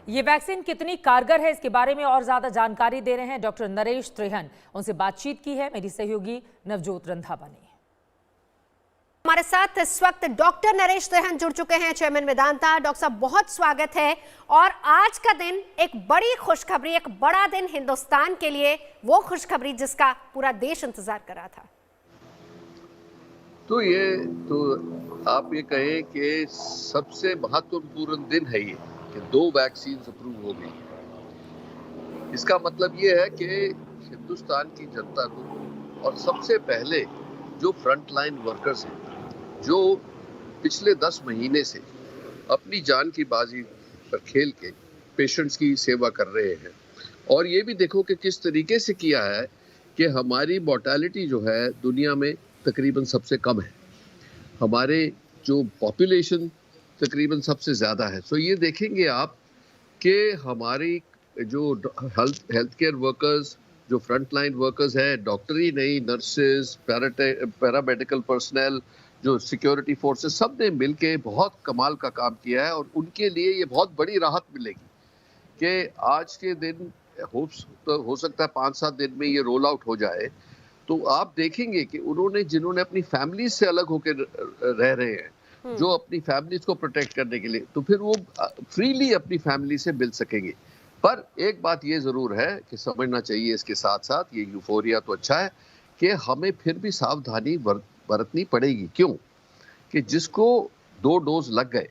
ये वैक्सीन कितनी कारगर है, इसके बारे में और ज्यादा जानकारी दे रहे हैं डॉक्टर नरेश त्रेहन। उनसे बातचीत की है मेरी सहयोगी नवजोत रंधावा ने। हमारे साथ इस वक्त डॉक्टर नरेश त्रेहन जुड़ चुके हैं, चेयरमैन वेदांता। डॉक्टर साहब, बहुत स्वागत है। और आज का दिन एक बड़ी खुशखबरी, एक बड़ा दिन हिंदुस्तान के लिए, वो खुशखबरी जिसका पूरा देश इंतजार कर रहा था। तो आप ये कहें कि सबसे महत्वपूर्ण दिन है ये कि 2 वैक्सीन अप्रूव हो गई। इसका मतलब ये है कि हिंदुस्तान की जनता को और सबसे पहले जो फ्रंट लाइन वर्कर्स हैं, जो पिछले 10 महीने से अपनी जान की बाजी पर खेल के पेशेंट्स की सेवा कर रहे हैं, और ये भी देखो कि किस तरीके से किया है कि हमारी मोर्टेलिटी जो है दुनिया में तकरीबन सबसे कम है, हमारे जो पॉपुलेशन तकरीबन सबसे ज़्यादा है। सो ये देखेंगे आप कि हमारी जो हेल्थ केयर वर्कर्स, जो फ्रंट लाइन वर्कर्स हैं, डॉक्टर ही नहीं, नर्सेज, पैरामेडिकल पर्सनल, जो सिक्योरिटी फोर्सेस, सब ने मिलके बहुत कमाल का काम किया है। और उनके लिए ये बहुत बड़ी राहत मिलेगी कि आज के दिन हो सकता है 5-7 दिन में ये रोल आउट हो जाए। तो आप देखेंगे कि जिन्होंने अपनी फैमिली से अलग होकर रह रहे हैं, जो अपनी फैमिलीज को प्रोटेक्ट करने के लिए, तो फिर वो फ्रीली अपनी फैमिली से मिल सकेंगे। पर एक बात ये जरूर है कि समझना चाहिए, इसके साथ साथ ये यूफोरिया तो अच्छा है कि हमें फिर भी सावधानी बरतनी पड़ेगी। क्यों? कि जिसको 2 डोज लग गए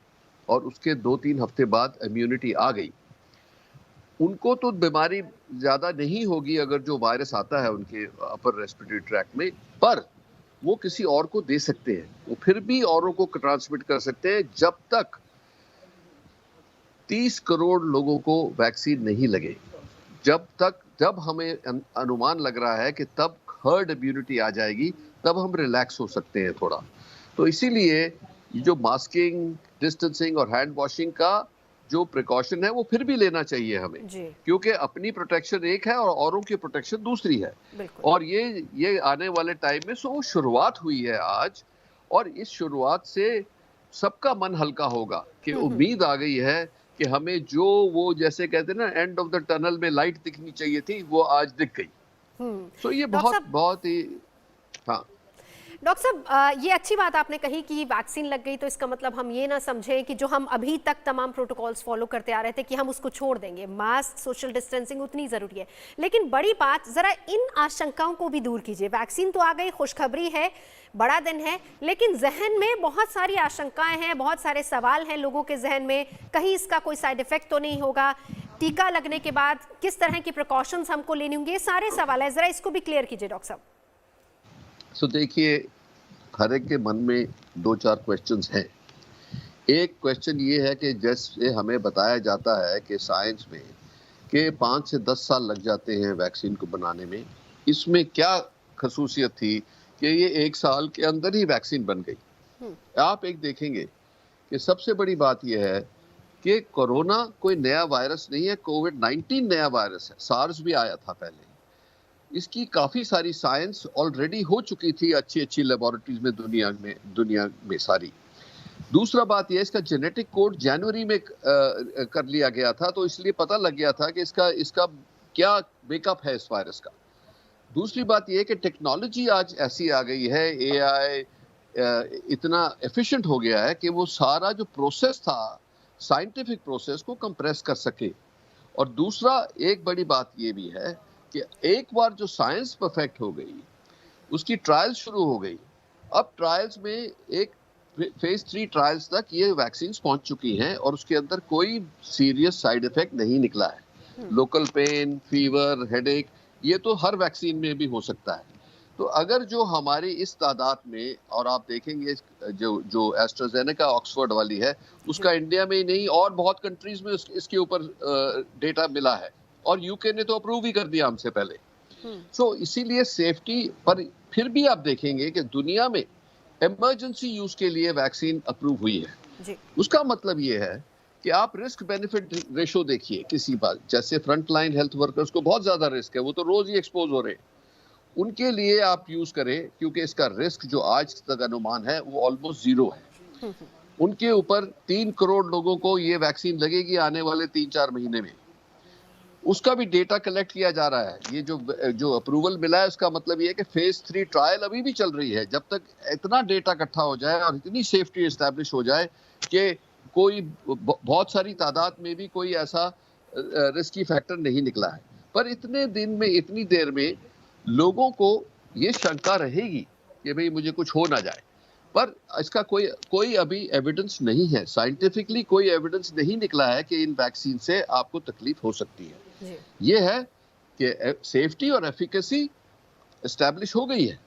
और उसके 2-3 हफ्ते बाद इम्यूनिटी आ गई, उनको तो बीमारी ज्यादा नहीं होगी अगर जो वायरस आता है उनके अपर रेस्पिरेटरी ट्रैक्ट में, पर वो किसी और को दे सकते हैं, वो फिर भी औरों को ट्रांसमिट कर सकते हैं जब तक 30 करोड़ लोगों को वैक्सीन नहीं लगे। जब हमें अनुमान लग रहा है कि तब हर्ड इम्यूनिटी आ जाएगी, तब हम रिलैक्स हो सकते हैं थोड़ा। तो इसीलिए ये जो मास्किंग, डिस्टेंसिंग और हैंड वॉशिंग का जो प्रिकॉशन है वो फिर भी लेना चाहिए हमें, क्योंकि अपनी प्रोटेक्शन एक है और औरों की प्रोटेक्शन दूसरी है। और ये आने वाले टाइम में शुरुआत हुई है आज, और इस शुरुआत से सबका मन हल्का होगा कि उम्मीद आ गई है कि हमें वो जैसे कहते हैं ना, एंड ऑफ द टनल में लाइट दिखनी चाहिए थी, वो आज दिख गई। तो ये बहुत ही हाँ। डॉक्टर साहब, ये अच्छी बात आपने कही कि वैक्सीन लग गई, तो इसका मतलब हम ये ना समझें कि जो हम अभी तक तमाम प्रोटोकॉल्स फॉलो करते आ रहे थे कि हम उसको छोड़ देंगे। मास्क, सोशल डिस्टेंसिंग उतनी ज़रूरी है, लेकिन बड़ी बात, ज़रा इन आशंकाओं को भी दूर कीजिए। वैक्सीन तो आ गई, खुशखबरी है, बड़ा दिन है, लेकिन जहन में बहुत सारी आशंकाएं हैं, बहुत सारे सवाल हैं लोगों के जहन में। कहीं इसका कोई साइड इफेक्ट तो नहीं होगा, टीका लगने के बाद किस तरह की प्रिकॉशंस हमको लेनी होंगी, ये सारे सवाल है, ज़रा इसको भी क्लियर कीजिए डॉक्टर साहब। सो देखिए, हर एक के मन में 2-4 क्वेश्चंस हैं। एक क्वेश्चन ये है कि जैसे हमें बताया जाता है कि साइंस में कि 5 से 10 साल लग जाते हैं वैक्सीन को बनाने में, इसमें क्या खसूसियत थी कि ये 1 साल के अंदर ही वैक्सीन बन गई। आप एक देखेंगे कि सबसे बड़ी बात यह है कि कोरोना कोई नया वायरस नहीं है, कोविड-19 नया वायरस है। सार्स भी आया था पहले, इसकी काफी सारी साइंस ऑलरेडी हो चुकी थी अच्छी लेबोरेटरीज में दुनिया में सारी। दूसरा बात यह, इसका जेनेटिक कोड जनवरी में कर लिया गया था, तो इसलिए पता लग गया था कि इसका क्या मेकअप है इस वायरस का। दूसरी बात यह कि टेक्नोलॉजी आज ऐसी आ गई है, एआई इतना एफिशिएंट हो गया है कि वो सारा जो प्रोसेस था, साइंटिफिक प्रोसेस को कंप्रेस कर सके। और दूसरा एक बड़ी बात ये भी है कि एक बार जो साइंस परफेक्ट हो गई, उसकी ट्रायल्स शुरू हो गई। अब ट्रायल्स में एक फेज 3 ट्रायल्स तक ये वैक्सीन पहुंच चुकी हैं और उसके अंदर कोई सीरियस साइड इफेक्ट नहीं निकला है। लोकल पेन, फीवर, हेडेक, ये तो हर वैक्सीन में भी हो सकता है। तो अगर जो हमारी इस तादाद में, और आप देखेंगे जो एस्ट्राजेनेका ऑक्सफोर्ड वाली है, उसका इंडिया में ही नहीं और बहुत कंट्रीज में इसके ऊपर डेटा मिला है, और यूके ने तो अप्रूव ही कर दिया हमसे पहले। सो इसीलिए सेफ्टी पर फिर भी आप देखेंगे कि दुनिया में इमरजेंसी यूज के लिए वैक्सीन अप्रूव हुई है। उसका मतलब ये है कि आप रिस्क बेनिफिट रेशो देखिए। किसी बात, जैसे फ्रंट लाइन हेल्थ वर्कर्स को बहुत ज्यादा रिस्क है, वो तो रोज ही एक्सपोज हो रहे हैं, उनके लिए आप यूज करें, क्योंकि इसका रिस्क जो आज तक अनुमान है वो ऑलमोस्ट 0 है। उनके ऊपर 3 करोड़ लोगों को ये वैक्सीन लगेगी आने वाले 3-4 महीने में। उसका भी डेटा कलेक्ट किया जा रहा है। ये जो अप्रूवल मिला है उसका मतलब ये है कि फेज 3 ट्रायल अभी भी चल रही है। जब तक इतना डेटा इकट्ठा हो जाए और इतनी सेफ्टी एस्टैब्लिश हो जाए कि कोई बहुत सारी तादाद में भी कोई ऐसा रिस्की फैक्टर नहीं निकला है, पर इतने दिन में, इतनी देर में लोगों को ये शंका रहेगी कि भाई मुझे कुछ हो ना जाए। पर इसका कोई अभी एविडेंस नहीं है, साइंटिफिकली कोई एविडेंस नहीं निकला है कि इन वैक्सीन से आपको तकलीफ हो सकती है। ये है कि सेफ्टी और एफिकेसी एस्टैब्लिश हो गई है।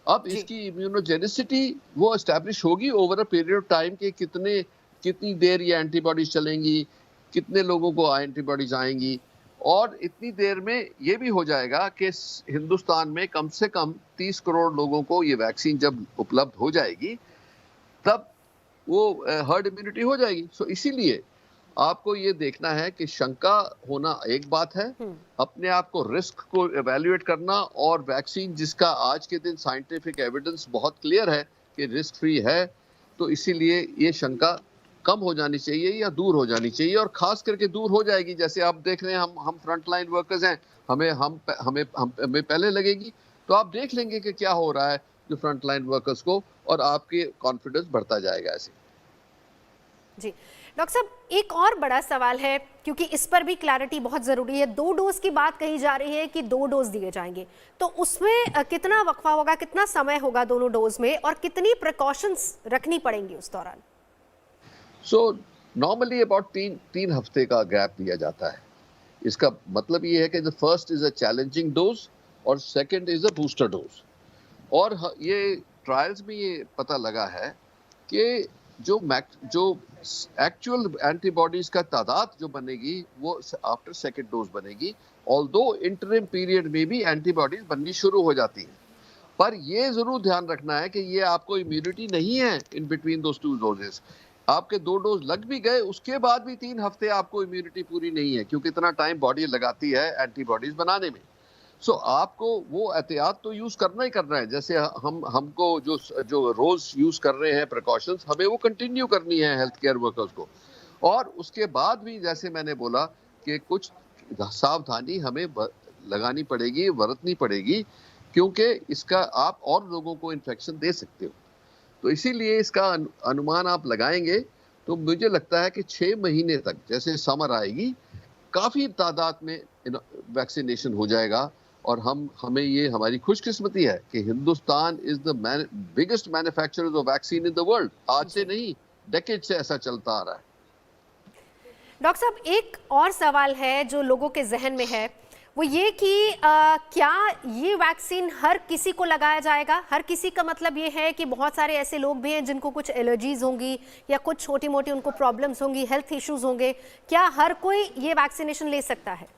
अब इसकी इम्यूनोजेनिसिटी वो एस्टैब्लिश होगी over a period of time के कितनी देर ये एंटीबॉडीज चलेंगी, कितने लोगों को एंटीबॉडीज आएंगी, और इतनी देर में ये भी हो जाएगा कि हिंदुस्तान में कम से कम 30 करोड़ लोगों को ये वैक्सीन जब उपलब्ध हो जाएगी तब वो हर्ड इम्यूनिटी हो जाएगी। सो इसीलिए आपको ये देखना है कि शंका होना एक बात है, अपने आप को रिस्क को एवेल्युएट करना, और वैक्सीन जिसका आज के दिन साइंटिफिक एविडेंस बहुत क्लियर है कि रिस्क फ्री है, तो इसीलिए ये शंका कम हो जानी चाहिए या दूर हो जानी चाहिए, और खास करके दूर हो जाएगी। जैसे आप देख रहे हैं, हम फ्रंट लाइन वर्कर्स हैं, हमें पहले लगेगी, तो आप देख लेंगे कि क्या हो रहा है जो फ्रंट लाइन वर्कर्स को, और आपके कॉन्फिडेंस बढ़ता जाएगा ऐसे। जी डॉक्टर साहब, एक और बड़ा सवाल है, क्योंकि इस पर भी क्लैरिटी बहुत ज़रूरी है। 2 डोज की बात कही जा रही है कि 2 डोज दिए जाएंगे, तो उसमें कितना वक्फा होगा, कितना समय होगा दोनों डोज में, और कितनी प्रिकॉशंस रखनी पड़ेंगी उस दौरान? सो नॉर्मली अबाउट 3 हफ्ते का गैप दिया जाता है। इसका मतलब ये है कि the first is a challenging dose और second is a booster dose. और ये ट्रायल्स में ये पता लगा है कि जो एक्चुअल एंटीबॉडीज का तादाद जो बनेगी वो आफ्टर सेकंड डोज बनेगी, ऑल्दो इंटरिम पीरियड में भी एंटीबॉडीज बननी शुरू हो जाती हैं। पर ये जरूर ध्यान रखना है कि ये आपको इम्यूनिटी नहीं है इन बिटवीन दोस 2 डोजेस। आपके 2 डोज लग भी गए, उसके बाद भी 3 हफ्ते आपको इम्यूनिटी पूरी नहीं है, क्योंकि इतना टाइम बॉडी लगाती है एंटीबॉडीज बनाने में। सो आपको वो एहतियात तो यूज करना ही करना है। जैसे हमको जो रोज यूज कर रहे हैं प्रिकॉशंस, हमें वो कंटिन्यू करनी है हेल्थ केयर वर्कर्स को। और उसके बाद भी जैसे मैंने बोला कि कुछ सावधानी हमें लगानी पड़ेगी, बरतनी पड़ेगी, क्योंकि इसका आप और लोगों को इन्फेक्शन दे सकते हो। तो इसीलिए इसका अनुमान आप लगाएंगे तो मुझे लगता है कि 6 महीने तक, जैसे समर आएगी, काफी तादाद में वैक्सीनेशन हो जाएगा। और हमें ये हमारी खुशकिस्मती है कि Hindustan is the biggest manufacturer of vaccine in the world. आज से नहीं, डेकेड से ऐसा चलता आ रहा है। डॉक्टर साहब, एक और सवाल है जो लोगों के जहन में है, वो ये कि क्या ये वैक्सीन हर किसी को लगाया जाएगा? हर किसी का मतलब ये है कि बहुत सारे ऐसे लोग भी हैं जिनको कुछ एलर्जीज होंगी या कुछ छोटी मोटी उनको प्रॉब्लम्स होंगी, हेल्थ इश्यूज होंगे। क्या हर कोई ये वैक्सीनेशन ले सकता है?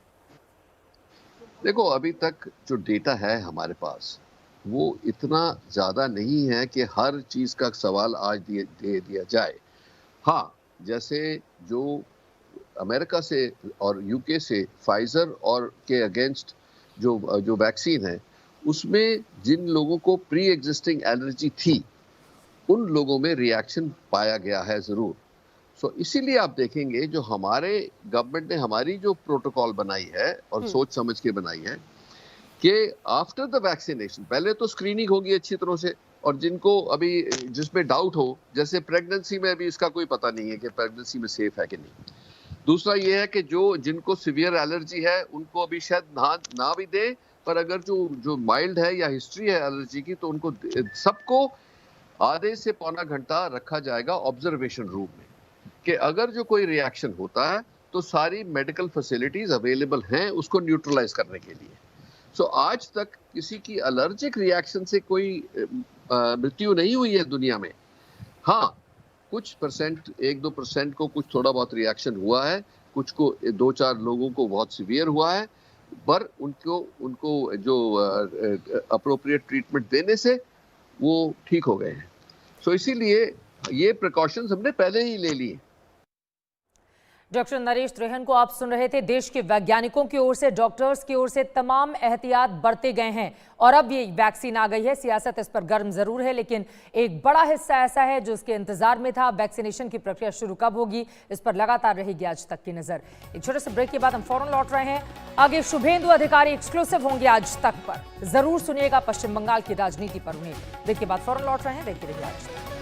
देखो, अभी तक जो डेटा है हमारे पास वो इतना ज़्यादा नहीं है कि हर चीज़ का सवाल आज दे दिया जाए। हाँ, जैसे जो अमेरिका से और यूके से फाइजर और के अगेंस्ट जो वैक्सीन है, उसमें जिन लोगों को प्री एग्जिस्टिंग एलर्जी थी, उन लोगों में रिएक्शन पाया गया है ज़रूर। सो इसीलिए आप देखेंगे जो हमारे गवर्नमेंट ने हमारी जो प्रोटोकॉल बनाई है और सोच समझ के बनाई है कि आफ्टर द वैक्सीनेशन पहले तो स्क्रीनिंग होगी अच्छी तरह से, और जिनको अभी जिसमें डाउट हो, जैसे प्रेगनेंसी में अभी इसका कोई पता नहीं है कि प्रेगनेंसी में सेफ है कि नहीं। दूसरा ये है कि जिनको सीवियर एलर्जी है उनको अभी शायद ना भी दे, पर अगर जो माइल्ड है या हिस्ट्री है एलर्जी की, तो उनको सबको आधे से पौना घंटा रखा जाएगा ऑब्जर्वेशन रूम में, कि अगर जो कोई रिएक्शन होता है तो सारी मेडिकल फैसिलिटीज अवेलेबल हैं उसको न्यूट्रलाइज करने के लिए। सो आज तक किसी की एलर्जिक रिएक्शन से कोई मृत्यु नहीं हुई है दुनिया में। हाँ, कुछ परसेंट 1-2% को कुछ थोड़ा बहुत रिएक्शन हुआ है, कुछ को 2-4 लोगों को बहुत सीवियर हुआ है, पर उनको जो अप्रोप्रिएट ट्रीटमेंट देने से वो ठीक हो गए हैं। सो इसीलिए ये प्रिकॉशंस हमने पहले ही ले लिए। डॉक्टर नरेश त्रेहन को आप सुन रहे थे। देश के वैज्ञानिकों की ओर से, डॉक्टर्स की ओर से तमाम एहतियात बरते गए हैं और अब ये वैक्सीन आ गई है। सियासत इस पर गर्म जरूर है, लेकिन एक बड़ा हिस्सा ऐसा है जो उसके इंतजार में था। वैक्सीनेशन की प्रक्रिया शुरू कब होगी, इस पर लगातार रहेगी आज तक की नजर। एक छोटे से ब्रेक के बाद हम फौरन लौट रहे हैं। आगे शुभेंदु अधिकारी एक्सक्लूसिव होंगे आज तक पर, जरूर सुनिएगा पश्चिम बंगाल की राजनीति पर उन्हें। ब्रेक के बाद फौरन लौट रहे हैं, देखते रहिए आज तक।